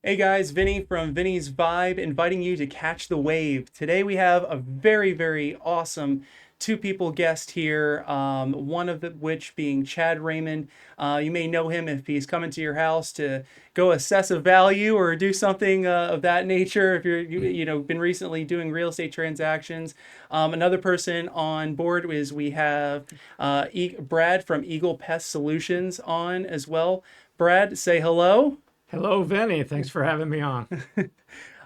Hey guys, Vinny from Vinny's Vibe inviting you to catch the wave. Today we have a very, very awesome two people guest here, one of which being Chad Raymond. You may know him if he's coming to your house to go assess a value or do something of that nature. If you're been recently doing real estate transactions. Another person on board is we have Brad from Eagle Pest Solutions on as well. Brad, say hello. Hello, Vinny. Thanks for having me on.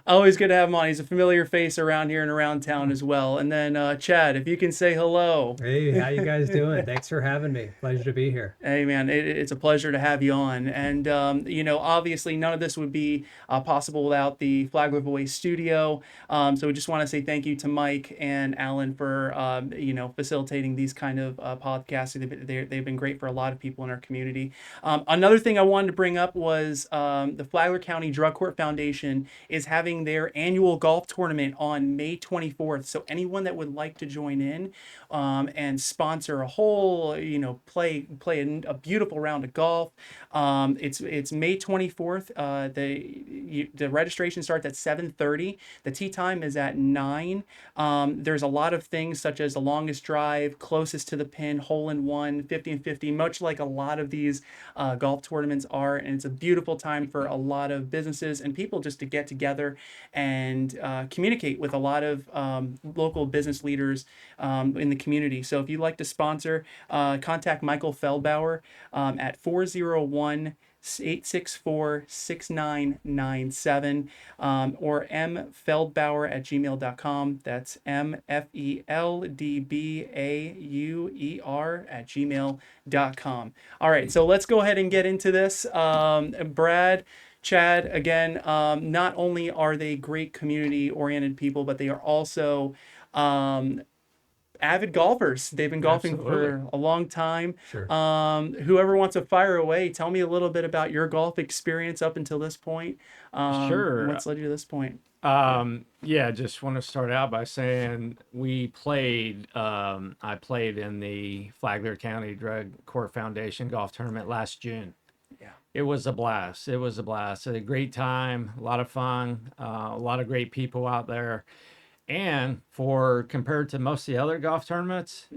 Always good to have him on. He's a familiar face around here and around town as well. And then Chad, if you can say hello. Hey, how you guys doing? Thanks for having me. Pleasure to be here. Hey man, it's a pleasure to have you on. And obviously none of this would be possible without the Flagler Voice Studio. So we just want to say thank you to Mike and Alan for facilitating these kind of podcasts. They've been great for a lot of people in our community. Another thing I wanted to bring up was the Flagler County Drug Court Foundation is having their annual golf tournament on May 24th. So anyone that would like to join in and sponsor a whole, play a beautiful round of golf. It's May 24th. The registration starts at 7:30. The tee time is at 9. There's a lot of things such as the longest drive, closest to the pin, hole in one, 50 and 50, much like a lot of these golf tournaments are. And it's a beautiful time for a lot of businesses and people just to get together and communicate with a lot of local business leaders in the community. So if you'd like to sponsor, contact Michael Feldbauer at 401 864-6997 or mfeldbauer@gmail.com. That's mfeldbauer@gmail.com. All right, so let's go ahead and get into this. Brad, Chad, again, not only are they great community-oriented people, but they are also avid golfers. They've been golfing for a long time. Sure. Whoever wants to fire away, tell me a little bit about your golf experience up until this point. Sure. What's led you to this point? Just want to start out by saying we played. I played in the Flagler County Drug Court Foundation golf tournament last June. Yeah. It was a blast. It was a blast. A great time, a lot of fun, a lot of great people out there. And for compared to most of the other golf tournaments,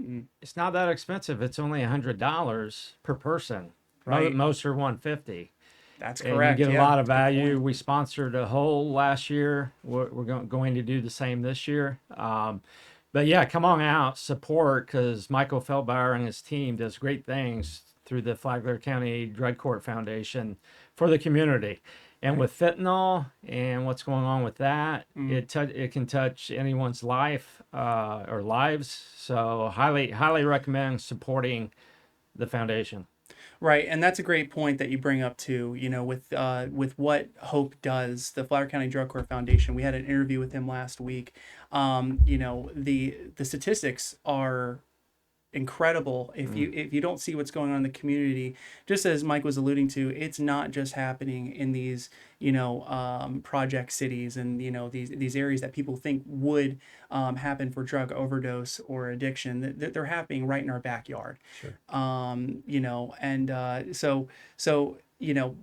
it's not that expensive. It's only $100 per person. Right. Most are 150. That's And correct. you get Yeah. a lot of value. We sponsored a hole last year. We're going to do the same this year. But yeah, come on out, support, because Michael Feldbauer and his team does great things through the Flagler County Drug Court Foundation for the community. And with fentanyl and what's going on with that, it can touch anyone's life or lives. So highly recommend supporting the foundation. Right, and that's a great point that you bring up too. With what Hope does, the Flower County Drug Court Foundation. We had an interview with him last week. The statistics are incredible if you don't see what's going on in the community. Just as Mike was alluding to, it's not just happening in these project cities and these areas that people think would happen for drug overdose or addiction. They're happening right in our backyard. Sure. So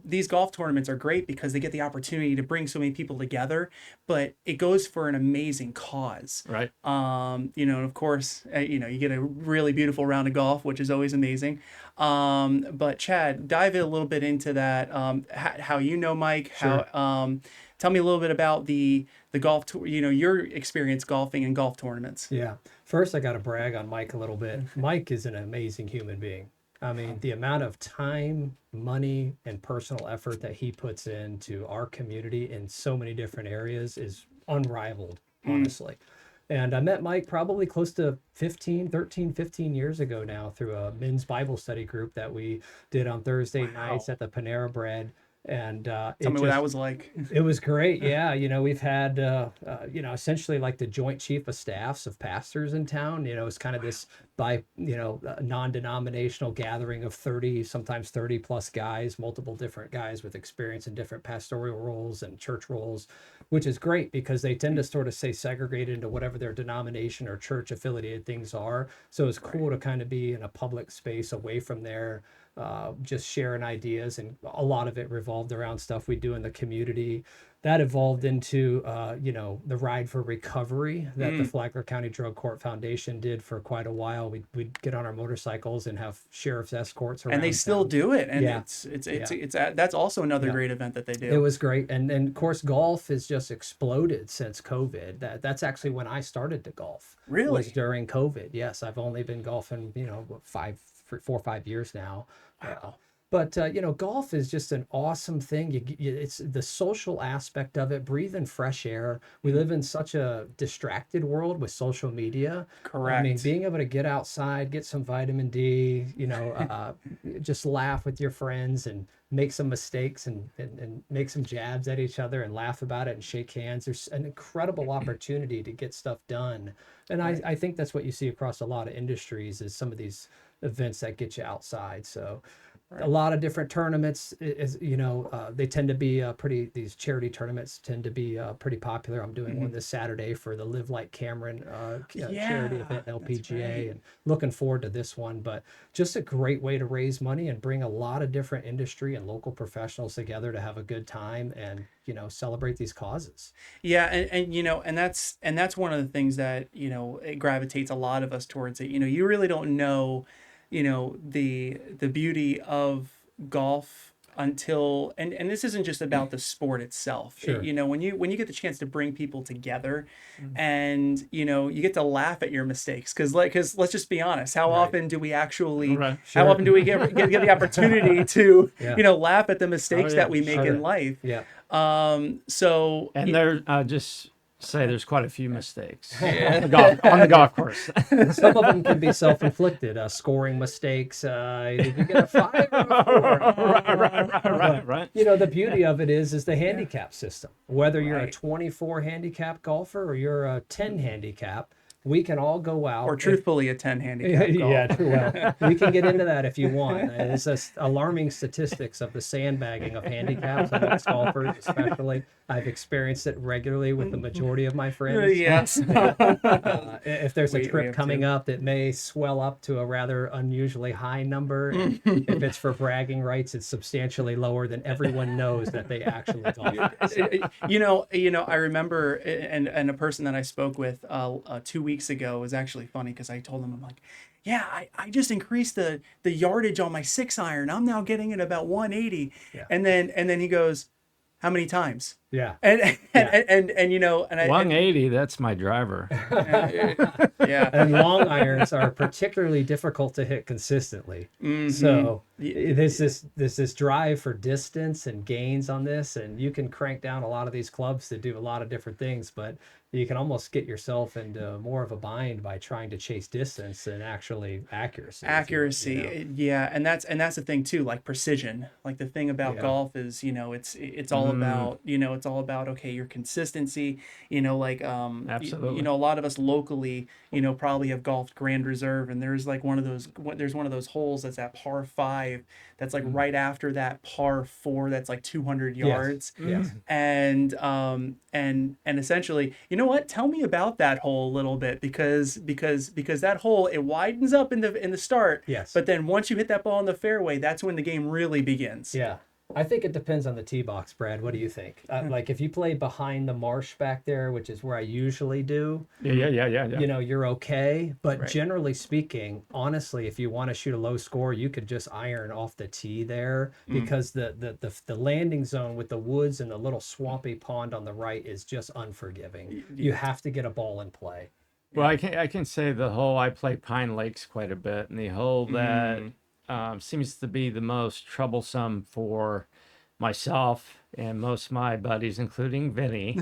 these golf tournaments are great because they get the opportunity to bring so many people together, but it goes for an amazing cause. Right. And of course, you get a really beautiful round of golf, which is always amazing. But Chad, dive a little bit into that. How Mike? Sure. Tell me a little bit about the golf tour. Your experience golfing and golf tournaments. Yeah. First, I got to brag on Mike a little bit. Mike is an amazing human being. I mean, the amount of time, money, and personal effort that he puts into our community in so many different areas is unrivaled, honestly. And I met Mike probably close to 15 years ago now through a men's Bible study group that we did on Thursday nights at the Panera Bread. And Tell me what that was like. it was great. Yeah. We've had, essentially like the joint chief of staffs of pastors in town. It's kind of this non-denominational gathering of 30, sometimes 30 plus guys, multiple different guys with experience in different pastoral roles and church roles, which is great because they tend to sort of say segregated into whatever their denomination or church affiliated things are. So it's cool to kind of be in a public space away from there just sharing ideas, and a lot of it revolved around stuff we do in the community. That evolved into, the Ride for Recovery that the Flagler County Drug Court Foundation did for quite a while. We'd get on our motorcycles and have sheriff's escorts around And they still town. do it, and Yeah, it's that's also another yeah. great event that they It do. was great, and of course, golf has just exploded since COVID. That's actually when I started to golf. Was Really? during COVID. Yes, I've only been golfing, 4 or 5 years now. Wow. But golf is just an awesome thing. It's the social aspect of it, breathing fresh air. We live in such a distracted world with social media. I mean, Correct. being able to get outside, get some vitamin D, just laugh with your friends and make some mistakes and make some jabs at each other and laugh about it and shake hands. There's an incredible opportunity to get stuff done. And I think that's what you see across a lot of industries is some of these events that get you outside. So a lot of different tournaments they tend to be these charity tournaments tend to be pretty popular. I'm doing one this Saturday for the Live Like Cameron charity event Yeah, that's LPGA, right. and looking forward to this one. But just a great way to raise money and bring a lot of different industry and local professionals together to have a good time and celebrate these causes. Yeah, and that's one of the things that it gravitates a lot of us towards it. You really don't know, the beauty of golf until and this isn't just about the sport itself. Sure. When you get the chance to bring people together, and you get to laugh at your mistakes, because let's just be honest, how Right. often do we actually Right. how Sure. often do we get the opportunity to Yeah. laugh at the mistakes yeah, that we make sure. in life? Yeah. So And there, just say there's quite a few mistakes on the golf course. Some of them can be self-inflicted, scoring mistakes. Did you get a 5 or a 4? right. The beauty of it is the handicap system. Whether you're a Right. 24 handicap golfer or you're a 10 handicap, we can all go out. or truthfully a 10 handicap golf. Yeah, true. Well, we can get into that if you want. It's just alarming statistics of the sandbagging of handicaps amongst golfers, especially. I've experienced it regularly with the majority of my friends. Yes. If there's a We trip have coming to. up that may swell up to a rather unusually high number, and if it's for bragging rights, it's substantially lower than everyone knows that they actually golf. I remember, and a person that I spoke with 2 weeks ago was actually funny, because I told him, I'm like, yeah, I just increased the yardage on my 6-iron. I'm now getting it about 180. Yeah. And then he goes, how many times? Yeah. And Yeah. and I 180, that's my driver. yeah. And long irons are particularly difficult to hit consistently. So there's this drive for distance and gains on this, and you can crank down a lot of these clubs to do a lot of different things, but you can almost get yourself into more of a bind by trying to chase distance and actually accuracy. Accuracy, yeah, and that's the thing too, like precision. Like the thing about Yeah. golf is, it's all about, it's all about, okay, your consistency, Absolutely. a lot of us locally, probably have golfed Grand Reserve, and there's like one of those holes that's at par 5 that's like right after that par 4 that's like 200 yards. Yes. And essentially, you know what? Tell me about that hole a little bit, because that hole, it widens up in the start. Yes. But then once you hit that ball in the fairway, that's when the game really begins. Yeah. I think it depends on the tee box, Brad. What do you think? Like if you play behind the marsh back there, which is where I usually do, Yeah. you're okay. But Right. generally speaking, honestly, if you want to shoot a low score, you could just iron off the tee there, because the landing zone with the woods and the little swampy pond on the right is just unforgiving. You have to get a ball in play. Well, I can say the hole, I play Pine Lakes quite a bit, and the hole that seems to be the most troublesome for myself and most of my buddies, including Vinny,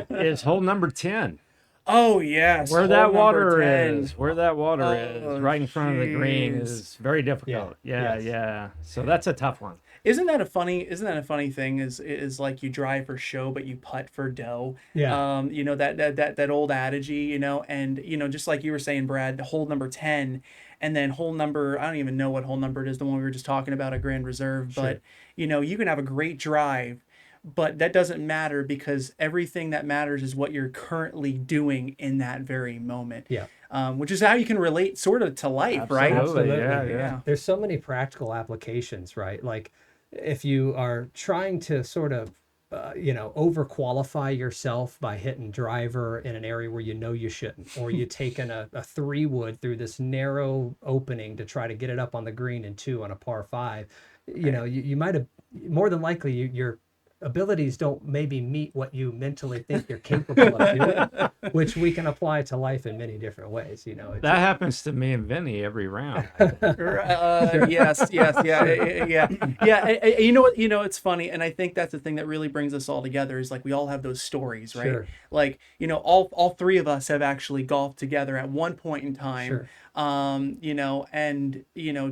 is hole number 10. Oh yes. Where hole that number water 10. is, where that water Oh, is, right in front of the green, jeez. is very difficult. Yeah, Yes. yeah. So that's a tough one. Isn't that a funny thing? Is like you drive for show, but you putt for dough. Yeah. That old adage, and just like you were saying, Brad, hole number 10, and then hole number, I don't even know what hole number it is, the one we were just talking about at Grand Reserve, but you can have a great drive, but that doesn't matter because everything that matters is what you're currently doing in that very moment. Yeah. Which is how you can relate sort of to life, right? Absolutely. Yeah, Absolutely. yeah. There's so many practical applications, right? Like if you are trying to sort of, overqualify yourself by hitting driver in an area where you know you shouldn't, or you taking a 3-wood through this narrow opening to try to get it up on the green in 2 on a par 5, you might have, more than likely, your abilities don't maybe meet what you mentally think you're capable of doing, which we can apply to life in many different ways. That happens to me and Vinny every round. Yes, yeah. You know what? It's funny, and I think that's the thing that really brings us all together is like we all have those stories, right? Sure. Like all three of us have actually golfed together at one point in time. Sure. And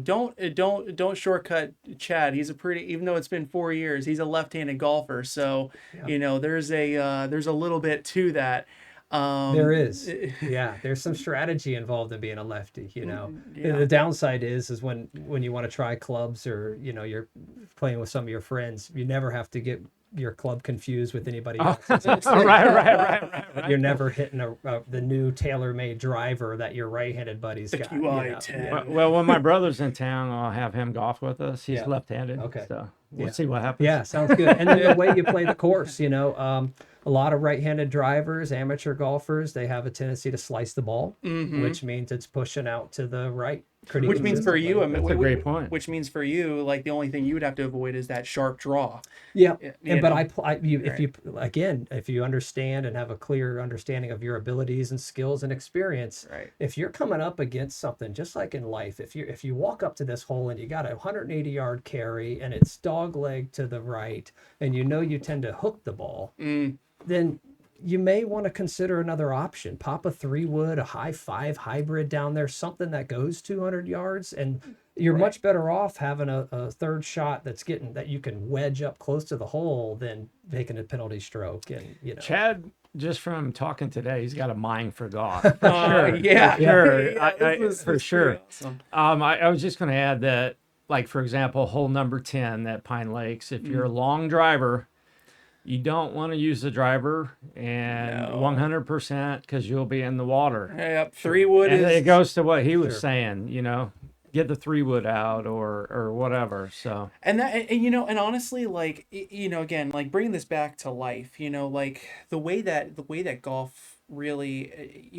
don't shortcut Chad. He's a pretty, even though it's been 4 years, he's a left-handed golfer. So Yeah. there's a little bit to that. There is, yeah. There's some strategy involved in being a lefty. Yeah. The downside is when you want to try clubs, or you're playing with some of your friends, you never have to get your club confused with anybody else's. Right. You're never hitting the new tailor-made driver that your right-handed buddy's got. QI10. Well, when my brother's in town, I'll have him golf with us. He's Yeah. left-handed. Okay. So we'll Yeah. see what happens. Yeah, sounds good. And then the way you play the course, a lot of right-handed drivers, amateur golfers, they have a tendency to slice the ball, which means it's pushing out to the right. Pretty Which means for you, That's a great point. Which means for you, like the only thing you would have to avoid is that sharp draw. Yeah, you but know. if you understand and have a clear understanding of your abilities and skills and experience, Right. if you're coming up against something just like in life, if you walk up to this hole and you got a 180-yard carry and it's dog leg to the right, and you tend to hook the ball, then you may want to consider another option. Pop a 3-wood, a high 5 hybrid down there, something that goes 200 yards, and you're much better off having a third shot that you can wedge up close to the hole than making a penalty stroke. And Chad, just from talking today, he's got a mind for golf. Sure. Yeah. Sure. Yeah, For pretty sure. awesome. I was just going to add that, like, for example, hole number 10 at Pine Lakes, if you're a long driver, you don't want to use the driver and 100% because you'll be in the water. Yep. 3-wood And is. it goes to what he was saying, get the 3-wood out or whatever. So And honestly, like again, like bringing this back to life, like the way that golf really,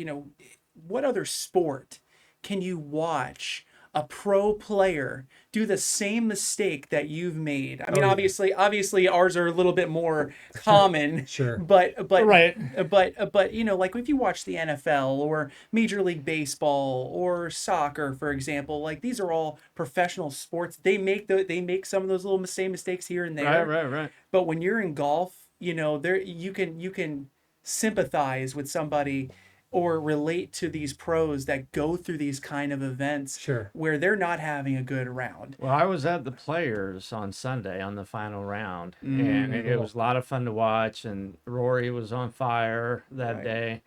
what other sport can you watch a pro player do the same mistake that you've made? I mean, obviously ours are a little bit more common. Sure. But Right. but like if you watch the NFL or Major League Baseball or soccer, for example, like these are all professional sports. They make some of those little mistakes here and there. Right. But when you're in golf, there you can sympathize with somebody or relate to these pros that go through these kind of events Sure. where they're not having a good round. Well, I was at the Players on Sunday on the final round, and it was a lot of fun to watch. And Rory was on fire that day,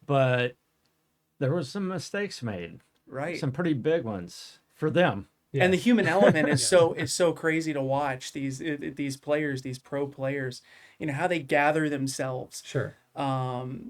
but there was some mistakes made, Right. some pretty big ones for them. Yeah. And the human element is so crazy to watch these players, these pro players, how they gather themselves. Sure.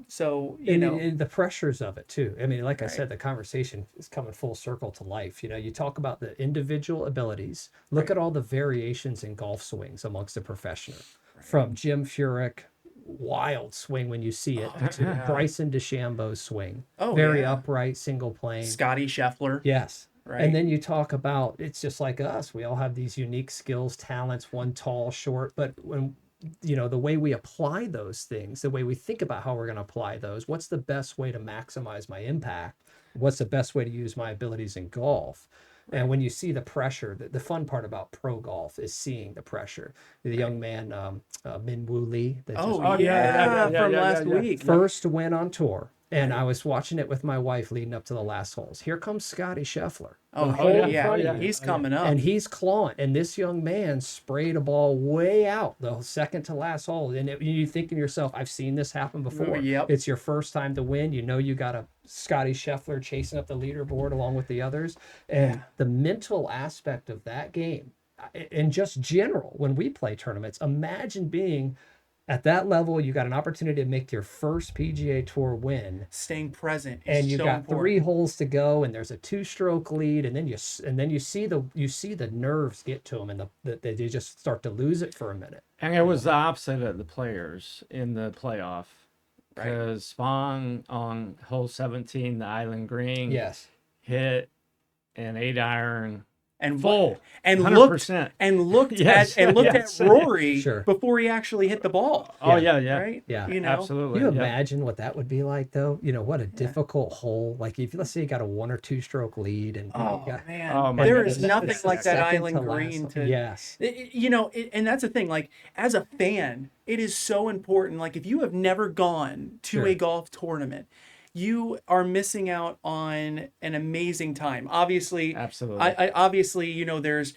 So and the pressures of it too. I mean, like I said, the conversation is coming full circle to life. You talk about the individual abilities. Look at all the variations in golf swings amongst the professional. From Jim Furyk, wild swing when you see it, to Bryson DeChambeau's swing. Very upright, single plane. Scotty Scheffler. Yes. Right. And then you talk about, it's just like us. We all have these unique skills, talents, one tall, short, but when the way we apply those things, the way we think about how we're going to apply those, what's the best way to maximize my impact? What's the best way to use my abilities in golf? And when you see the pressure, the fun part about pro golf is seeing the pressure. The young man, Min Woo Lee, that from yeah, last week. first win on tour. And I was watching it with my wife leading up to the last holes. Here comes Scotty Scheffler. He's coming up. And he's clawing. And this young man sprayed a ball way out the second to last hole. And you think to yourself, I've seen this happen before. Yep. It's your first time to win. You got a Scotty Scheffler chasing up the leaderboard along with the others. And the mental aspect of that game, in just general, when we play tournaments, imagine being at that level. You got an opportunity to make your first PGA Tour win, Staying present and is you so got 3 important. holes to go, and there's a 2-stroke lead, and then you see the nerves get to them, and they just start to lose it for a minute. And it was the opposite of the players in the playoff Right. because Spong on hole 17, the island green, Yes. hit an 8-iron And full, and 100%. looked Yes, at yes. Rory Sure. before he actually hit the ball. Oh, Yeah. yeah. Right? Yeah. You know. Absolutely. You yeah. imagine what that would be like, though? What a difficult hole. Like, if let's say you got a 1 or 2-stroke lead, and Oh you got, man, Oh, my there goodness. is nothing it's the like that second island to last green hole. to. Yes. And that's the thing. Like as a fan, it is so important. Like if you have never gone to Sure. a golf tournament, you are missing out on an amazing time. Obviously, Absolutely. I obviously there's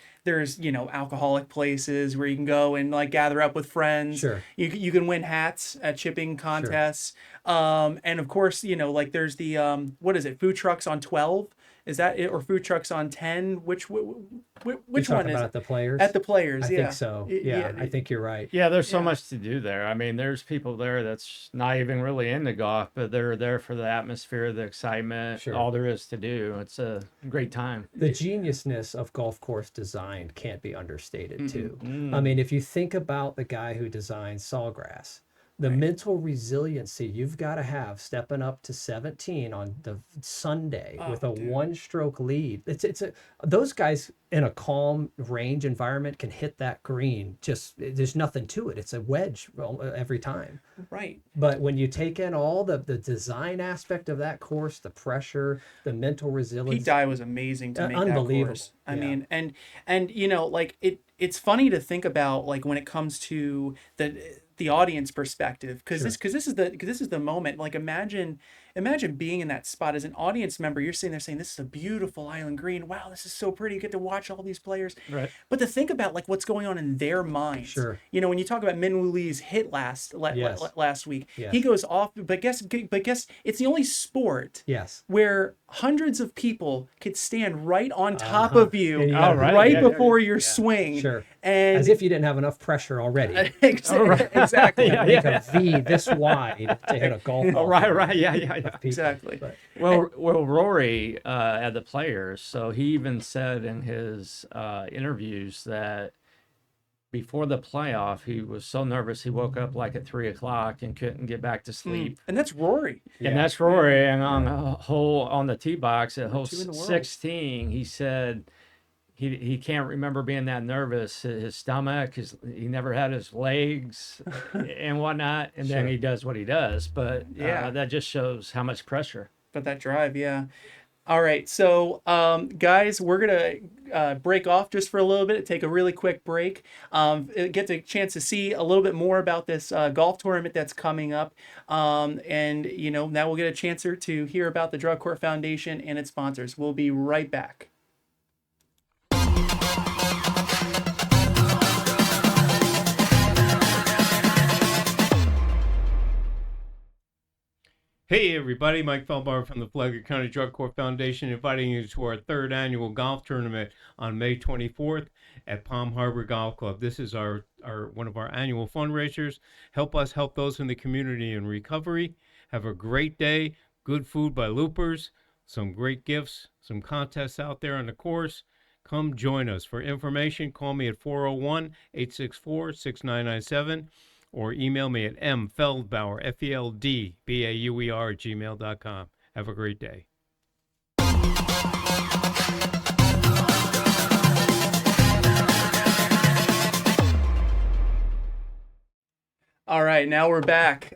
alcoholic places where you can go and like gather up with friends. Sure. You can win hats at chipping contests. And of course like there's the what is it, food trucks on 12. Is that it, or food trucks on 10? Which You're one talking is about it? at the Players? At the Players, I yeah. think so. Yeah, I think you're right. Yeah, there's so Yeah. much to do there. I mean, there's people there that's not even really into golf, but they're there for the atmosphere, the excitement, Sure. all there is to do. It's a great time. The geniusness of golf course design can't be understated, too. Mm. I mean, if you think about the guy who designed Sawgrass, the mental resiliency you've got to have stepping up to 17 on the Sunday with a dude. 1-stroke lead. Those guys in a calm range environment can hit that green. Just there's nothing to it. It's a wedge every time. Right. But when you take in all the design aspect of that course, the pressure, the mental resilience, Pete Dye was amazing to make that unbelievable. course. I Yeah. mean, and like it's funny to think about like when it comes to the audience perspective because Sure. this is the moment. Like imagine being in that spot as an audience member. You're sitting there saying, "This is a beautiful island green. Wow, this is so pretty. You get to watch all these players." Right. But to think about like what's going on in their minds. Sure. When you talk about Minwoo Lee's hit last week, Yes. he goes off. But guess it's the only sport Yes. where hundreds of people could stand right on top Uh-huh. of you And you Oh, gotta- right. right Yeah, yeah, before yeah. your Yeah. swing. Sure. And As if you didn't have enough pressure already. exactly. Yeah, Make a V this wide to hit a golf ball. Oh, right. Yeah. People. Exactly. But Well, Rory at the Players, so he even said in his interviews that before the playoff, he was so nervous he woke up like at 3 o'clock and couldn't get back to sleep. And that's Rory. And that's Rory. And on the tee box at hole 2 in the world. 16, he said he can't remember being that nervous. His stomach, he never had his legs and whatnot. And then Sure. he does what he does. But Yeah. that just shows how much pressure. But that drive, yeah. All right, so guys, we're gonna break off just for a little bit, take a really quick break, get the chance to see a little bit more about this golf tournament that's coming up, and now we'll get a chance to hear about the Drug Court Foundation and its sponsors. We'll be right back. Hey everybody, Mike Feldbauer from the Flagler County Drug Court Foundation inviting you to our 3rd annual golf tournament on May 24th at Palm Harbor Golf Club. This is our one of our annual fundraisers. Help us help those in the community in recovery. Have a great day, good food by Loopers, some great gifts, some contests out there on the course. Come join us. For information, call me at 401-864-6997. or email me at mfeldbauer, Feldbauer @gmail.com. Have a great day. All right, now we're back.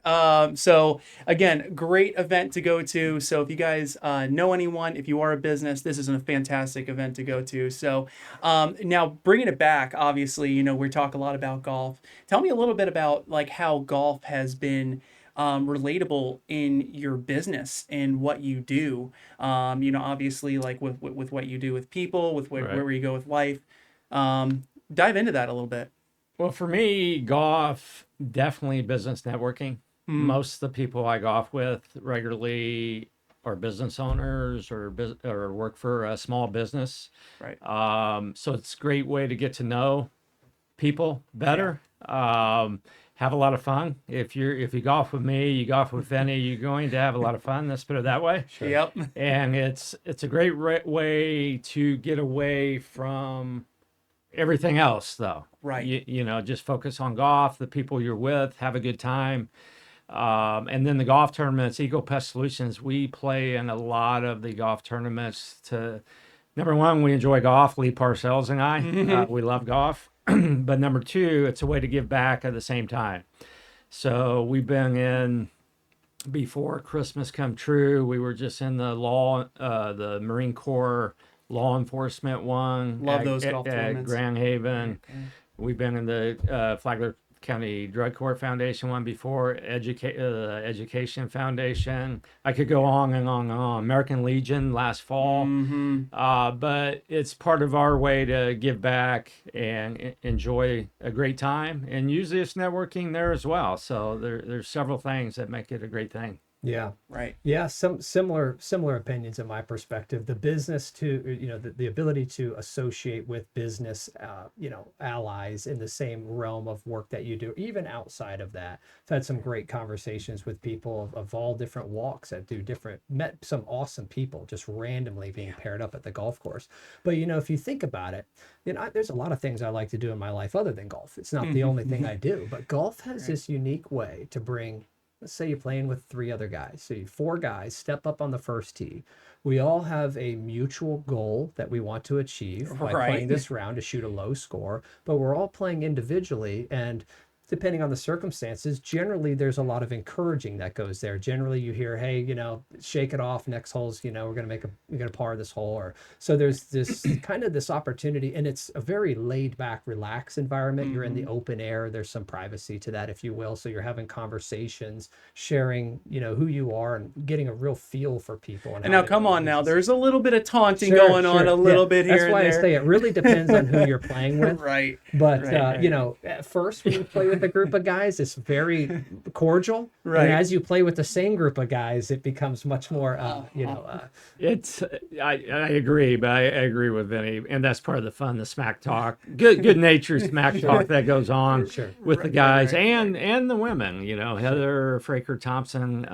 So again, great event to go to. So if you guys know anyone, if you are a business, this is a fantastic event to go to. So now bringing it back, obviously, we talk a lot about golf. Tell me a little bit about like how golf has been relatable in your business and what you do. Obviously, like with what you do with people, with where you go with life. Dive into that a little bit. Well, for me, golf, definitely business networking. Most of the people I golf with regularly are business owners or work for a small business. Right. So it's a great way to get to know people better. Have a lot of fun. If you golf with me, you golf with Vinny, you're going to have a lot of fun. Let's put it that way. Yep. And it's a great way to get away from everything else, though. Right. You know, just focus on golf, the people you're with, have a good time. And then the golf tournaments, Eagle Pest Solutions, we play in a lot of the golf tournaments to, number one, we enjoy golf, Lee Parcells and I. We love golf. But number two, it's a way to give back at the same time. So we've been in, before Christmas come true, we were just in the Marine Corps law enforcement one. Love those golf at tournaments. Grand Haven. Okay. We've been in the Flagler County Drug Court Foundation one before, Education Foundation. I could go on and on and on. American Legion last fall. But it's part of our way to give back and enjoy a great time. And usually it's networking there as well. So there's several things that make it a great thing. Yeah. Right. Yeah, some similar opinions in my perspective. The business to, you know, the ability to associate with business, you know, allies in the same realm of work that you do, even outside of that. I've had some great conversations with people of all different walks that do met some awesome people just randomly being paired up at the golf course. But, you know, if you think about it, you know, there's a lot of things I like to do in my life other than golf. It's not the only thing I do, but golf has this unique way to bring. Let's say you're playing with 3 other guys. So 4 guys step up on the first tee. We all have a mutual goal that we want to achieve by playing this round to shoot a low score, but we're all playing individually, and depending on the circumstances, generally there's a lot of encouraging that goes there. Generally you hear, hey, you know, shake it off, next hole's, you know, we're gonna par this hole. Or so there's this kind of this opportunity, and it's a very laid back, relaxed environment. You're in the open air, there's some privacy to that, if you will. So you're having conversations, sharing, you know, who you are and getting a real feel for people. And now come on now, there's a little bit of taunting going on a little bit here. That's why I say it really depends on who you're playing with. Right. But you know, at first when you play with a group of guys, it's very cordial. Right. And as you play with the same group of guys, it becomes much more, you know. I agree, but I agree with Vinny, and that's part of the fun, the smack talk, good natured smack talk that goes on with the guys and the women. You know, Heather Fraker Thompson.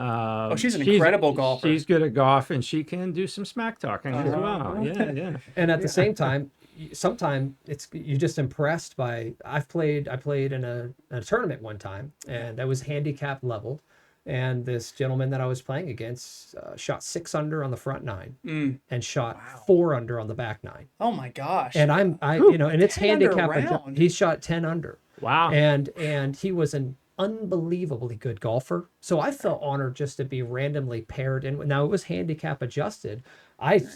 She's an incredible golfer. She's good at golf, and she can do some smack talking as well. Yeah. And at the same time, sometimes you're just impressed by. I played in a tournament one time, and I was handicap leveled, and this gentleman that I was playing against shot 6 under on the front 9 and shot 4 under on the back 9. Oh my gosh. And you know, and it's 10 under handicap. He shot 10 under. Wow. And he was an unbelievably good golfer. So I felt honored just to be randomly paired in. Now it was handicap adjusted.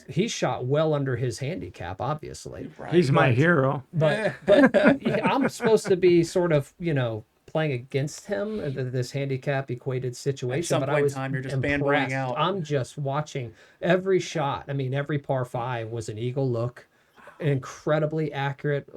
He shot well under his handicap, obviously. Right. He's my hero. But I'm supposed to be sort of, you know, playing against him, this handicap equated situation. At some but point I was in time, you're just impressed. fanboying out. I'm just watching every shot. I mean, every par 5 was an eagle look, incredibly accurate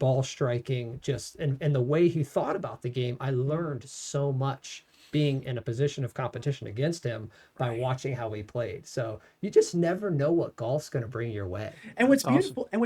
ball striking, and the way he thought about the game. I learned so much being in a position of competition against him by watching how he played. So you just never know what golf's going to bring your way. And what's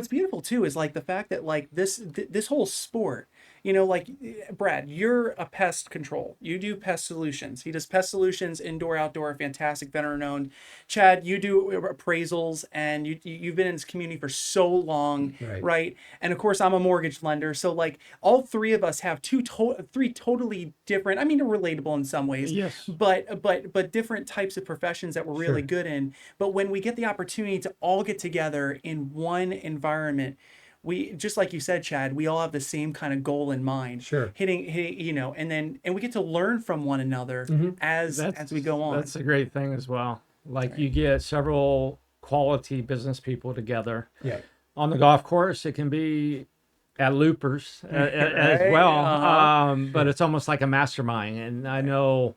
beautiful too is like the fact that like this whole sport, you know, like Brad, you're a pest control. You do pest solutions. He does pest solutions, indoor, outdoor, fantastic, veteran owned. Chad, you do appraisals, and you've been in this community for so long, right? And of course, I'm a mortgage lender. So like all 3 of us have 3 totally different, I mean, relatable in some ways, yes, but different types of professions that we're really good in. But when we get the opportunity to all get together in one environment, we, just like you said, Chad, we all have the same kind of goal in mind. Hitting, you know, and we get to learn from one another as we go on. That's a great thing as well. Like you get several quality business people together. Yeah. On the golf course, it can be at loopers as well. But it's almost like a mastermind. And I know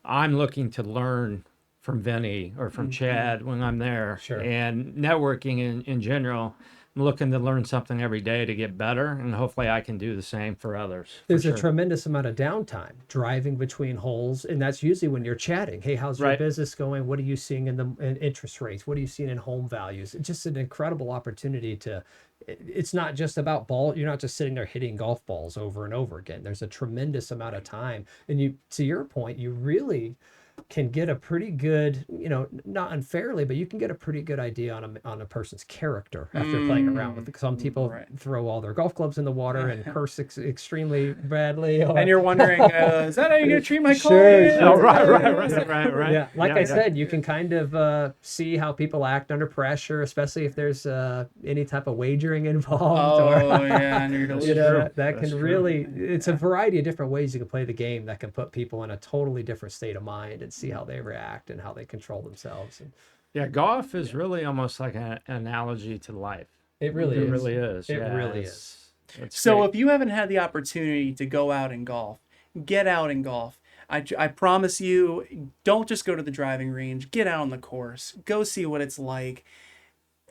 I'm looking to learn from Vinny or from Chad when I'm there. And networking in general. looking to learn something every day to get better, and hopefully I can do the same for others. There's for a sure. tremendous amount of downtime driving between holes, and that's usually when you're chatting. Hey, how's your Right. business going? What are you seeing in interest rates? What are you seeing in home values? It's just an incredible opportunity to. It's not just about ball. You're not just sitting there hitting golf balls over and over again. There's a tremendous amount of time, and you, to your point, you really can get a pretty good, not unfairly, but you can get a pretty good idea on a person's character after playing around with it. Some people Right. throw all their golf clubs in the water and curse extremely badly. Or, And you're wondering, is that how you're gonna treat my Sure, client? Oh, sure. right. yeah, like I Yeah. said, you can kind of see how people act under pressure, especially if there's any type of wagering involved. Oh yeah, and you're You know, true. that That's can true. really, it's a variety of different ways you can play the game that can put people in a totally different state of mind and see how they react and how they control themselves. And Yeah, golf is really almost like an analogy to life. it really It is. really is. It Yeah, really it's So great. if you haven't had the opportunity to go out and golf, get out and golf. I promise you, don't just go to the driving range. Get out on the course. Go see what it's like.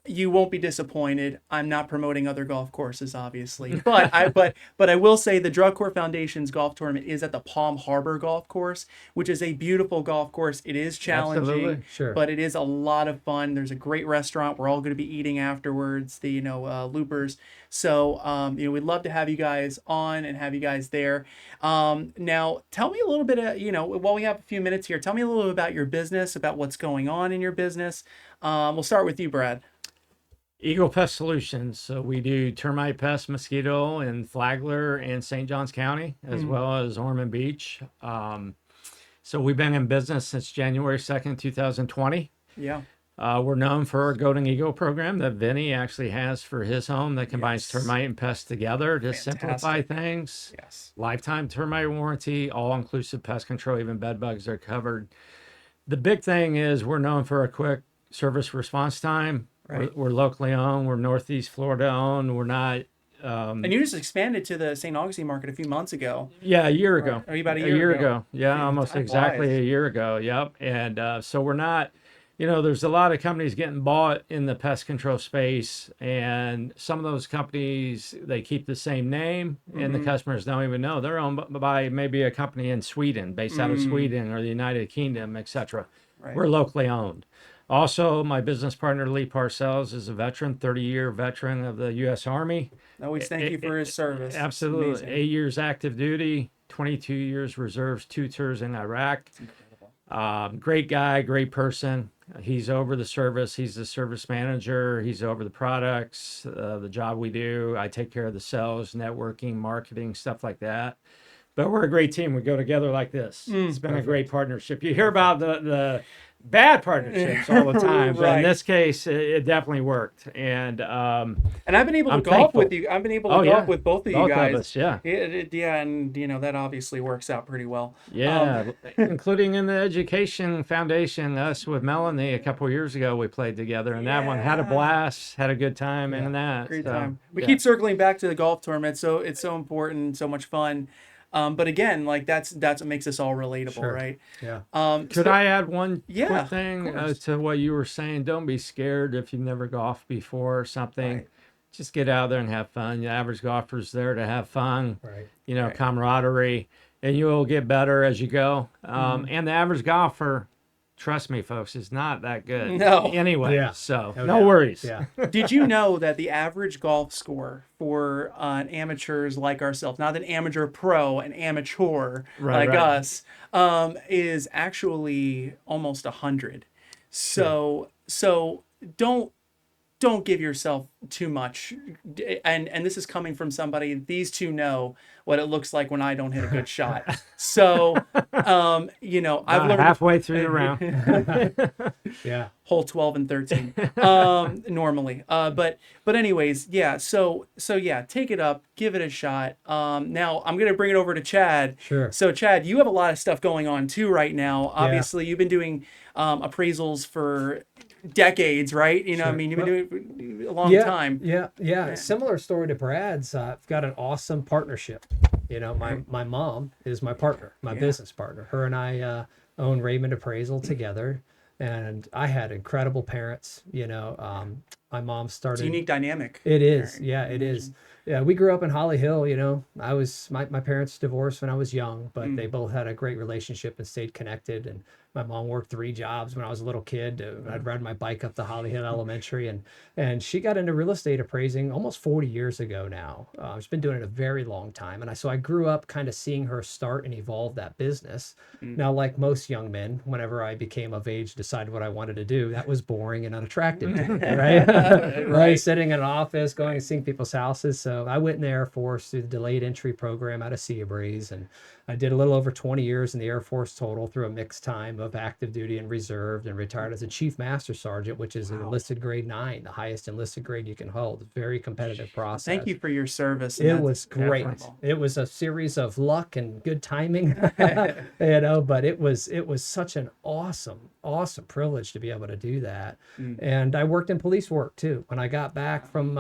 You won't be disappointed. I'm not promoting other golf courses, obviously, but I will say the Drug Corps Foundation's golf tournament is at the Palm Harbor Golf Course, which is a beautiful golf course. It is challenging, Absolutely. Sure. but it is a lot of fun. There's a great restaurant. We're all going to be eating afterwards. The Loopers. So we'd love to have you guys on and have you guys there. Now, tell me a little bit. While we have a few minutes here, tell me a little bit about your business, about what's going on in your business. We'll start with you, Brad. Eagle Pest Solutions. So we do termite pest, mosquito in Flagler and St. Johns County, as well as Ormond Beach. So we've been in business since January 2nd, 2020. Yeah. We're known for our Golden Eagle program that Vinny actually has for his home that combines Yes. termite and pest together to simplify Fantastic. things. Yes. Lifetime termite warranty, all-inclusive pest control, even bed bugs are covered. The big thing is we're known for a quick service response time. Right. We're locally owned. We're Northeast Florida owned. We're not. And you just expanded to the St. Augustine market a few months ago. Yeah, a year ago. Or about a year ago. Yeah, Man, almost time exactly flies. a year ago. Yep. And so we're not. There's a lot of companies getting bought in the pest control space, and some of those companies they keep the same name, and the customers don't even know they're owned by maybe a company in Sweden, based out of Sweden or the United Kingdom, etc. Right. We're locally owned. Also, my business partner Lee Parcells is a veteran, 30-year veteran of the U.S. Army. Always thank you for his service. It's Absolutely, amazing. 8 years active duty, 22 years reserves, 2 tours in Iraq. Great guy, great person. He's over the service. He's the service manager. He's over the products, the job we do. I take care of the sales, networking, marketing, stuff like that. But we're a great team. We go together like this. It's been a great partnership. You hear about the bad partnerships all the time, but Right. in this case, it definitely worked. And And I've been able to I'm golf thankful. with you. I've been able to Oh, golf yeah. with both of you both guys. of us, yeah. Yeah, and that obviously works out pretty well. Yeah, including in the education foundation, us with Melanie a couple of years ago, we played together, and that one had a Yeah. blast, had a good time in that. Great so, time. We yeah. keep circling back to the golf tournament, so it's so important, so much fun. But again, like that's what makes us all relatable, Sure. right? Yeah. Could So- I add one Yeah, quick of thing course. to what you were saying? Don't be scared if you've never golfed before or something. Right. Just get out there and have fun. The average golfer's there to have fun, Right. Right. camaraderie, and you will get better as you go. And the average golfer, trust me, folks, is not that good. No. Anyway, Yeah. so No no doubt. worries. Yeah. Did you know that the average golf score for amateurs like ourselves, not an amateur pro, an amateur Right, like right. us, is actually almost 100. So don't give yourself too much. And this is coming from somebody. These two know what it looks like when I don't hit a good shot. So I've About learned halfway through the round. Yeah. hole 12 and 13 normally, but anyways, yeah, so yeah, take it up, give it a shot. Now I'm gonna bring it over to Chad. Sure. So Chad, you have a lot of stuff going on too right now. Obviously you've been doing appraisals for decades, right? I Sure. mean, you've been doing it for a long yeah, time. Yeah. Similar story to Brad's. I've got an awesome partnership. My mom is my partner, my Yeah. business partner. Her and I own Raymond Appraisal together, and I had incredible parents. My mom It's a started. unique dynamic. It there, is. Yeah, I it is. imagine. Yeah, we grew up in Holly Hill, you know. My parents divorced when I was young, but they Mm. both had a great relationship and stayed connected. And my mom worked 3 jobs when I was a little kid. I'd ride my bike up to Holly Hill Elementary, and she got into real estate appraising almost 40 years ago now. She's been doing it a very long time. And so I grew up kind of seeing her start and evolve that business. Mm. Now, like most young men, whenever I became of age, decided what I wanted to do, that was boring and unattractive to me, right? Right, Right. sitting in an office, going and seeing people's houses. So I went in the Air Force through the delayed entry program out of Sea Breeze, and I did a little over 20 years in the Air Force total through a mixed time of active duty and reserved, and retired as a Chief Master Sergeant, which is an Wow. enlisted grade 9, the highest enlisted grade you can hold. Very competitive Well, thank process. you for your service, and It that's was great. admirable. It was a series of luck and good timing, but it was such an awesome privilege to be able to do that. Mm. And I worked in police work too. When I got back from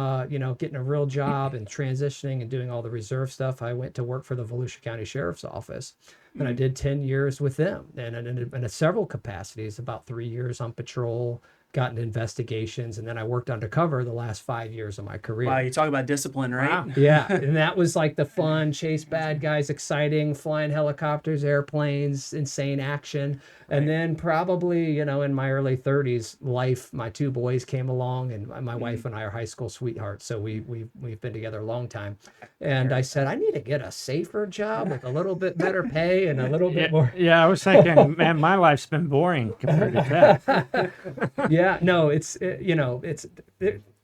getting a real job and transitioning and doing all the reserve stuff, I went to work for the Volusia County Sheriff's Office, and I Mm. did 10 years with them, and in several capacities, about 3 years on patrol, got into investigations, and then I worked undercover the last 5 years of my Wow, career. you talk about discipline, right? Wow. Yeah, and that was like the fun, chase bad guys, exciting, flying helicopters, airplanes, insane action. And Right. then probably, in my early 30s, my 2 boys came along, and my wife Mm. and I are high school sweethearts, so we've been together a long time. I And I hear said, I need to get a safer job with a little bit better pay and a little Yeah, bit more. yeah. I was thinking, man, my life's been boring compared to that. Yeah, no,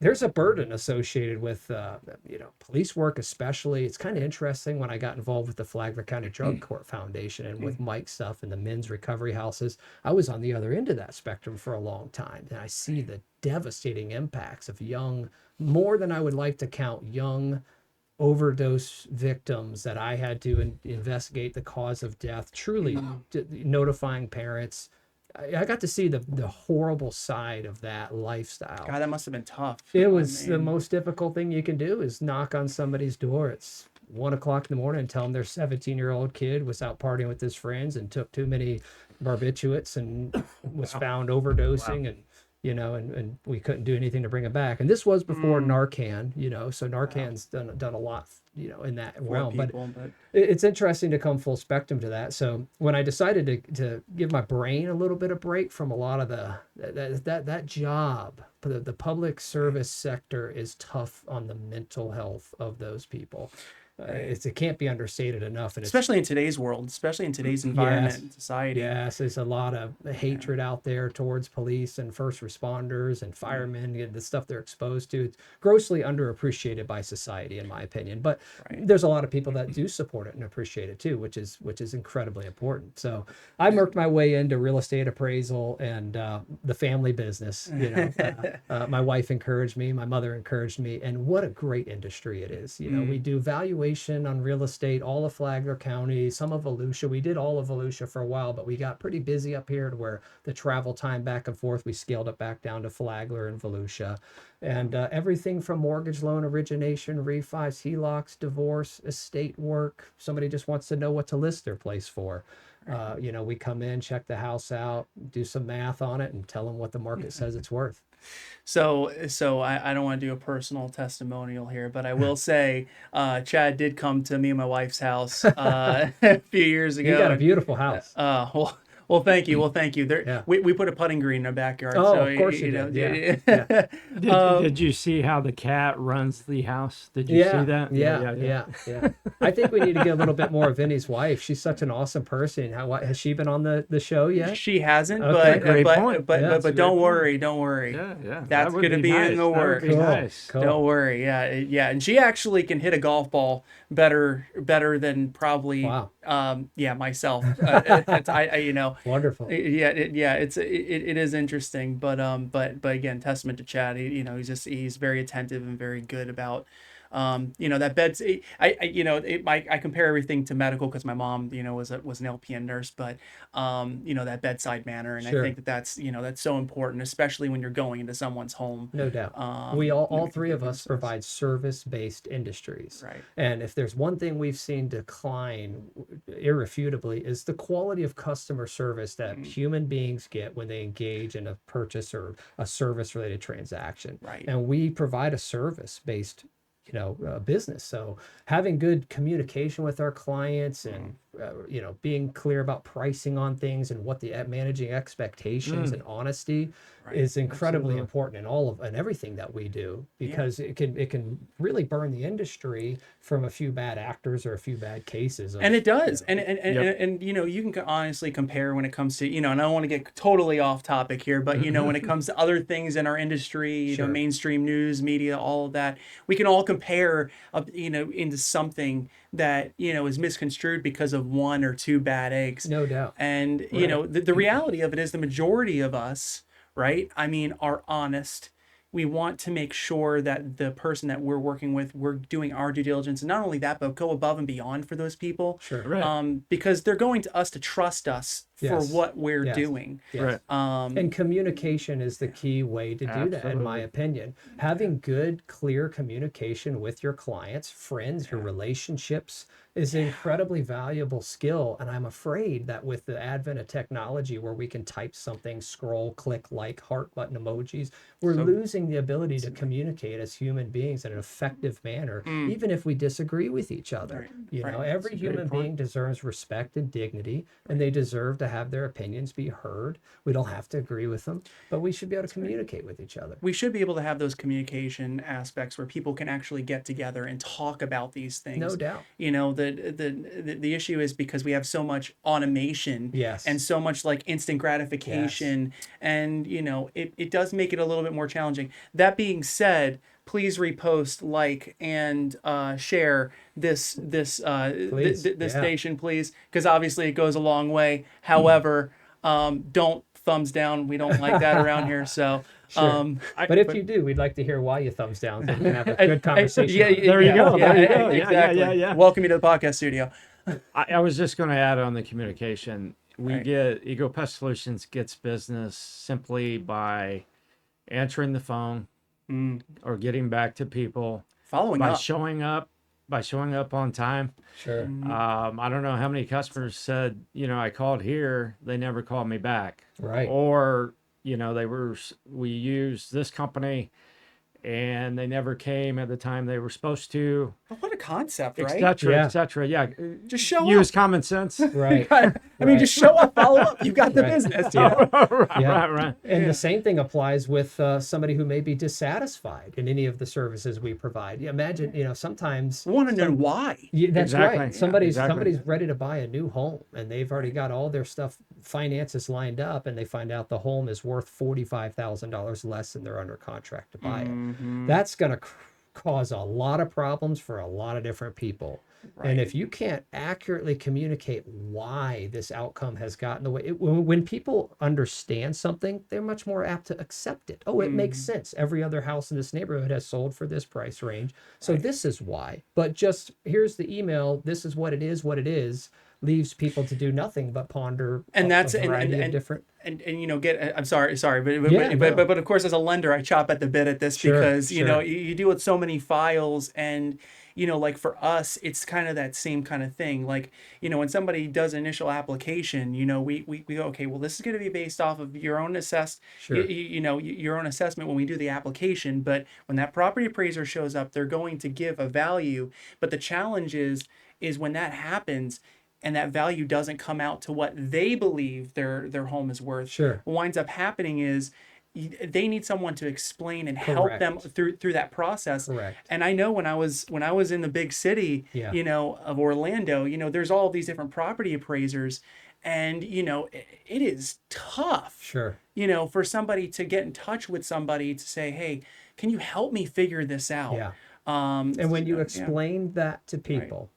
there's a burden associated with police work, especially. It's kind of interesting when I got involved with the Flagler County Drug Court Foundation and with Mike's stuff and the men's recovery houses. I was on the other end of that spectrum for a long time, and I see the devastating impacts of more than I would like to count, young overdose victims that I had to investigate the cause of death, truly Mm. notifying parents. I got to see the horrible side of that lifestyle. God, that must have been tough. It I was the mean, most difficult thing you can do is knock on somebody's door. It's 1 o'clock in the morning and tell them their 17-year-old kid was out partying with his friends and took too many barbiturates and was found overdosing, and we couldn't do anything to bring him back. And this was before mm, Narcan, so wow, Narcan's done a lot, in that for realm. But people, but it's interesting to come full spectrum to that. So when I decided to give my brain a little bit of break from a lot of that job, the public service sector is tough on the mental health of those people. It can't be understated enough, and it's especially in today's world, especially in today's environment yes, and society. yes, there's a lot of Yeah. hatred out there towards police and first responders and Mm. firemen, the stuff they're exposed to. It's grossly underappreciated by society, in my opinion. But Right. there's a lot of people that do support it and appreciate it too, which is incredibly important. So I worked my way into real estate appraisal and the family business. My wife encouraged me, my mother encouraged me, and what a great industry it is. We do valuation on real estate, all of Flagler County, some of Volusia. We did all of Volusia for a while, but we got pretty busy up here to where the travel time back and forth, we scaled it back down to Flagler and Volusia. And everything from mortgage loan origination, refis, HELOCs, divorce, estate work. Somebody just wants to know what to list their place for. We come in, check the house out, do some math on it, and tell them what the market says it's worth. So I don't want to do a personal testimonial here, but I will say, Chad did come to me and my wife's house a few years ago. You got a and, beautiful house. well, thank you. Well, thank you. There, Yeah. we put a putting green in our backyard. Oh, so of course you know, did. Yeah. Did you see how the cat runs the house? Did you see that? Yeah. I think we need to get a little bit more of Vinny's wife. She's such an awesome person. Has she been on the show yet? She hasn't, Okay, great but point. but Yeah, but, that's a but great don't point. worry, don't worry. Yeah. That's That would gonna be in nice. the That would works. be nice. Cool. Don't worry. Yeah. And she actually can hit a golf ball better than probably Wow. myself. Wonderful. It is interesting, but again, testament to Chad. He's very attentive and very good about that bed's, I compare everything to medical because my mom, was an LPN nurse, but, that bedside manner. And I Sure. think that's so important, especially when you're going into someone's home. No doubt. We all three of making us sense. provide service-based industries. Right. And if there's one thing we've seen decline irrefutably is the quality of customer service that human beings get when they engage in a purchase or a service-related transaction. Right. And we provide a service-based business. So having good communication with our clients and being clear about pricing on things and what the managing expectations and honesty Right. is incredibly Absolutely. important in everything that we do, because it can really burn the industry from a few bad actors or a few bad cases. And it does. And Yep. you can honestly compare when it comes to, and I don't want to get totally off topic here, but when it comes to other things in our industry, Sure. mainstream news, media, all of that, we can all compare into something that, is misconstrued because of one or two bad eggs. No doubt. And, Right. the reality of it is the majority of us, right? I mean, are honest. We want to make sure that the person that we're working with, we're doing our due diligence. And not only that, but go above and beyond for those people. Sure. Right. Because they're going to us to trust us for Yes. what we're Yes. doing. Yes. Right. And communication is the key way to do that, in my Absolutely. opinion. Having good, clear communication with your clients, friends, your relationships is an incredibly valuable skill. And I'm afraid that with the advent of technology where we can type something, scroll, click, like, heart button emojis, we're losing the ability to communicate as human beings in an effective manner, even if we disagree with each other. Right. Every human being deserves respect and dignity, and they deserve to have their opinions be heard. We don't have to agree with them, but we should be able to communicate with each other. We should be able to have those communication aspects where people can actually get together and talk about these things. No doubt. The issue is because we have so much automation Yes. and so much like instant gratification, and it does make it a little bit more challenging. That being said, please repost, like, and share this Please. Yeah. station, please, because obviously it goes a long way. However, don't thumbs down. We don't like that around here. So, Sure. But if you do, we'd like to hear why you thumbs down, so we can have a good conversation. Yeah, There you go. There you go. Yeah, exactly. yeah. Welcome you to the podcast studio. I was just going to add on the communication. We Right. get Ego Pest Solutions gets business simply by answering the phone or getting back to people Following by up. showing up on time. Sure. I don't know how many customers said, I called here, they never called me back. Right. Or, we used this company and they never came at the time they were supposed to, But what a concept, right? et cetera, Yeah. et cetera. Yeah. Just show Use up. common sense. Right. I mean, Right. just show up, follow up. You got the Right. business. Yeah. Yeah. Right. And the same thing applies with somebody who may be dissatisfied in any of the services we provide. You imagine, sometimes We want to know why. yeah, that's Exactly. right. Yeah, Somebody's exactly. ready to buy a new home and they've already got all their stuff, finances lined up, and they find out the home is worth $45,000 less than they're under contract to buy it. That's going to cause a lot of problems for a lot of different people. And if you can't accurately communicate why this outcome has gotten the way, when people understand something, they're much more apt to accept it. Oh, it makes sense. Every other house in this neighborhood has sold for this price range. So this is why. But just here's the email. This is what it is, leaves people to do nothing but ponder And that's a variety of and different. and I'm sorry, but Yeah, no. but of course, as a lender, I chop at the bit at this Sure, because sure. you deal with so many files, and like for us, it's kind of that same kind of thing. Like when somebody does initial application, we go, okay, well, this is going to be based off of your own Sure. your own assessment when we do the application. But when that property appraiser shows up, they're going to give a value. But the challenge is when that happens, and that value doesn't come out to what they believe their home is worth. Sure. What winds up happening is they need someone to explain and help them through that process. Correct. And I know when I was in the big city, Yeah. of Orlando, there's all these different property appraisers, and it is tough. Sure. For somebody to get in touch with somebody to say, hey, can you help me figure this out? Yeah. And when you yeah. explain that to people,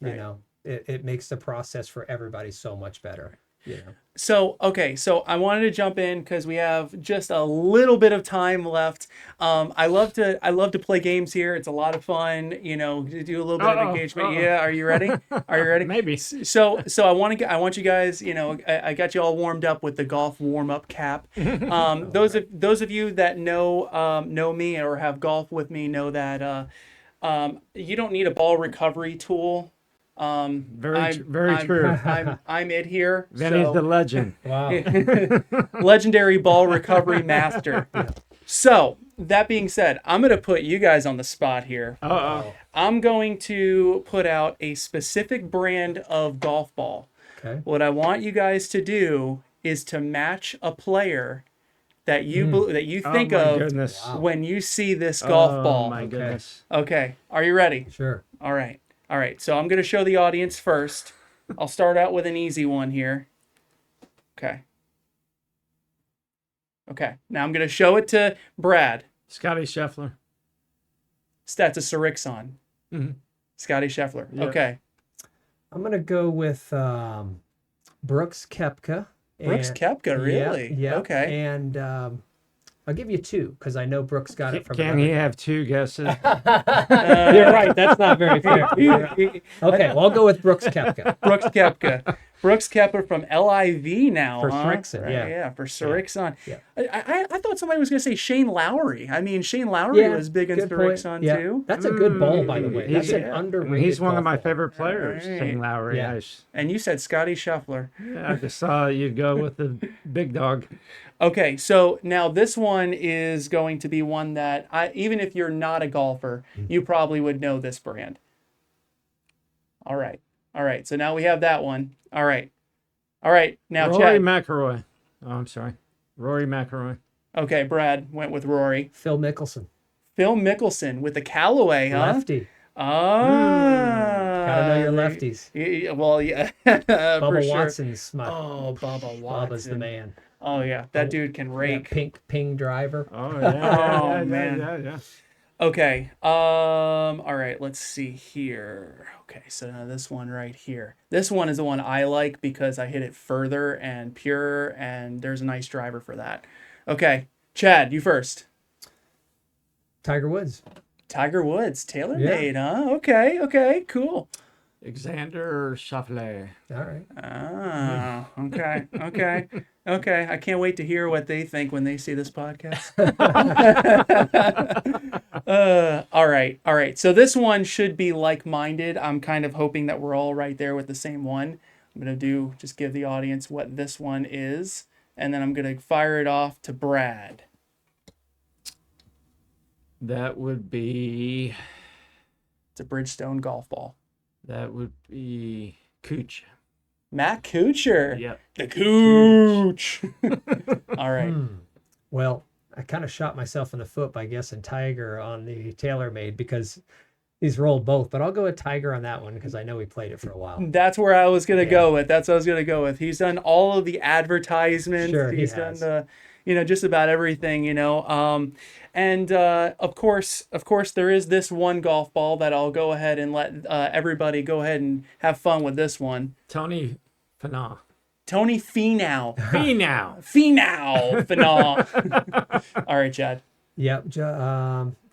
Right. it makes the process for everybody so much better. you know. So, okay, so I wanted to jump in because we have just a little bit of time left. I love to play games here. It's a lot of fun, to do a little bit of engagement. Yeah, are you ready? Are you ready? Maybe. So I want you guys, I got you all warmed up with the golf warm up cap. Those of you that know me or have golf with me know that you don't need a ball recovery tool. Very true. I'm it here. Vinny's so- the legend. Wow. legendary ball recovery master. So that being said, I'm going to put you guys on the spot here. Uh-oh. I'm going to put out a specific brand of golf ball. Okay. What I want you guys to do is to match a player that you think Oh, my of goodness. when you see this golf ball. Oh, my goodness. Okay, are you ready? Sure. All right. So I'm going to show the audience first. I'll start out with an easy one here. Okay. Now I'm going to show it to Brad. Scotty Scheffler. That's a Srixon. Mhm. Scotty Scheffler. Yeah. Okay. I'm gonna go with Brooks Koepka. Brooks Koepka, really? Yeah. Okay. And I'll give you two because I know Brooks got it from. Can another he guy. have two guesses? You're right. That's not very fair. Okay, well, I'll go with Brooks Koepka. Brooks Koepka. Brooks Koepka from LIV now, For huh? Srixon, Right, yeah. Yeah, for Srixon. Yeah. I thought somebody was going to say Shane Lowry. I mean, Shane Lowry was big in good point. Srixon, Yeah. too. That's a good ball, by the way. He's- That's an yeah. underrated. He's one of golf my ball. favorite players, Right. Shane Lowry. Yeah. And you said Scotty Scheffler. I just saw you go with the big dog. Okay, so now this one is going to be one that even if you're not a golfer, you probably would know this brand. All right. So now we have that one. All right. Now Rory Chad. McIlroy. Oh, I'm sorry. Rory McIlroy. Okay, Brad went with Rory. Phil Mickelson, Phil Mickelson with the Callaway, huh? lefty. Ah. Gotta know your lefties. Well, yeah. for Bubba sure. Watson's my. Oh, Bubba Watson. Bubba's the man. Oh yeah, that dude can That rake. pink ping driver. Oh, yeah. Oh, man. Yeah. Okay. All right. Let's see here. Okay. So now this one right here. This one is the one I like because I hit it further and pure, and there's a nice driver for that. Okay. Chad, you first. Tiger Woods. Tiger Woods, tailor-made, huh? Okay. Cool. Alexander Schauffele. All right. Ah. Okay. I can't wait to hear what they think when they see this podcast. All right. So this one should be like-minded. I'm kind of hoping that we're all right there with the same one. I'm going to just give the audience what this one is, and then I'm going to fire it off to Brad. That would be It's a Bridgestone golf ball. Cooch. Matt Kuchar. Yep. The Cooch. All right. Well, I kind of shot myself in the foot by guessing Tiger on the TaylorMade because he's rolled both. But I'll go with Tiger on that one because I know he played it for a while. That's where I was gonna go with. That's what I was gonna go with. He's done all of the advertisements. Sure, he He's done has. the, just about everything. And of course, there is this one golf ball that I'll go ahead and let everybody go ahead and have fun with this one. Tony Finau. Tony Finau. Finau. All right, Chad. Yep.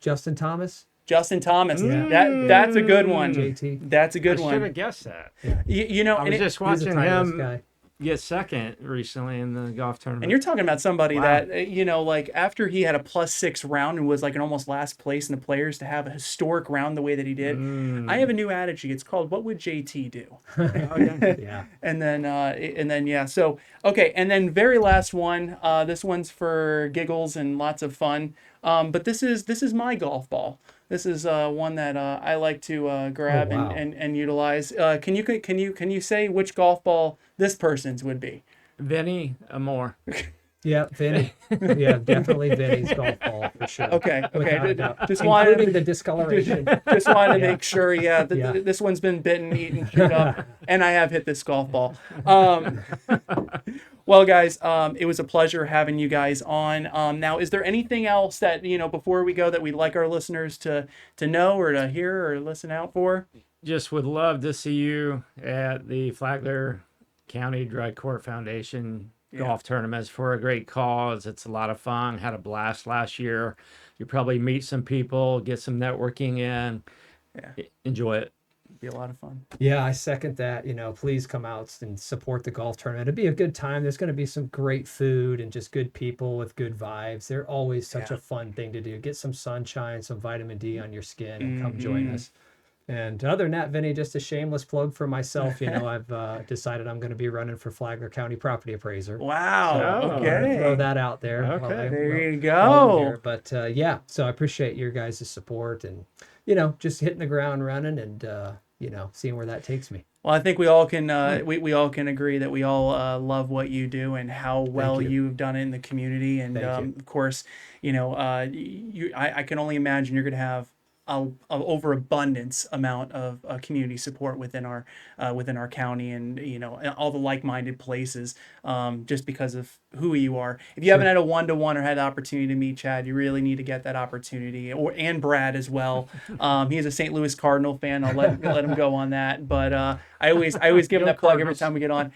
Justin Thomas. Justin Thomas. Yeah. That's a good one. JT. That's a good I should have one. guessed that. I I was just He's a watching timeless him guy. get second recently in the golf tournament. And you're talking about somebody Wow. that, like after he had a +6 round and was like an almost last place in the players, to have a historic round the way that he did. I have a new adage. It's called, "What would JT do?" Yeah. And then yeah. So, okay. And then very last one, this one's for giggles and lots of fun. But this is my golf ball. This is one that I like to grab wow. and utilize. Can you say which golf ball this person's would be? Vinny Amore. Yeah, Vinny. Yeah, definitely Vinny's golf ball for sure. Okay. Without a doubt. Just wanted Including the discoloration. Just wanted to Yeah. make sure, Yeah. this one's been bitten, eaten, chewed up, and I have hit this golf ball. Well, guys, it was a pleasure having you guys on. Now, is there anything else that, before we go, that we'd like our listeners to know or to hear or listen out for? Just would love to see you at the Flagler County Drug Court Foundation Yeah. golf tournaments for a great cause. It's a lot of fun. Had a blast last year. You probably meet some people, get some networking in. Yeah. Enjoy it. It'd be a lot of fun. Yeah, I second that. Please come out and support the golf tournament. It'd be a good time. There's going to be some great food and just good people with good vibes. They're always such Yeah. a fun thing to do. Get some sunshine, some vitamin D on your skin, and come Mm-hmm. join us. And other than that, Vinny, just a shameless plug for myself. I've decided I'm going to be running for Flagler County Property Appraiser. Wow. So I'm gonna Okay. throw that out there. Okay. There you while I'm here. go. But yeah, so I appreciate your guys' support and just hitting the ground running and seeing where that takes me. Well, I think we all can we all can agree that we all love what you do and how well you. you've done it in the community. And Thank you. of course, I can only imagine you're going to have a overabundance amount of community support within our county and all the like-minded places, just because of who you are. If you haven't had a one-to-one or had the opportunity to meet Chad, you really need to get that opportunity, and Brad as well. He's a St. Louis Cardinal fan. I'll let him go on that, but I always give him that plug every time we get on.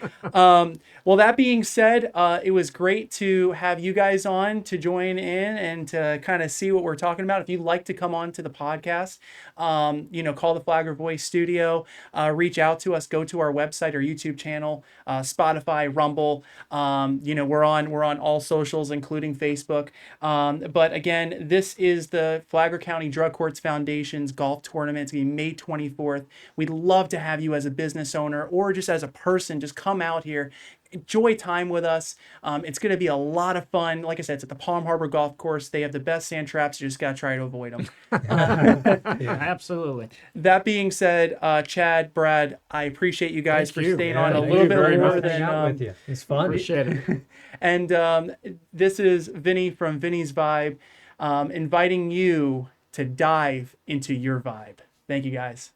Well, that being said, it was great to have you guys on to join in and to kind of see what we're talking about. If you'd like to come on to the podcast, call the Flagler Voice Studio, reach out to us, go to our website or YouTube channel, Spotify, Rumble. We're on all socials, including Facebook. But again, this is the Flagler County Drug Courts Foundation's golf tournament. It's going to be May 24th. We'd love to have you as a business owner or just as a person, just come out here, enjoy time with us. It's going to be a lot of fun. Like I said, it's at the Palm Harbor Golf Course. They have the best sand traps. You just got to try to avoid them. Absolutely. That being said, Chad, Brad, I appreciate you guys Thank for you. staying Yeah, on a thank little you bit very more much. Hang out than. with you. It's fun. Appreciate it. And this is Vinny from Vinny's Vibe, inviting you to dive into your vibe. Thank you, guys.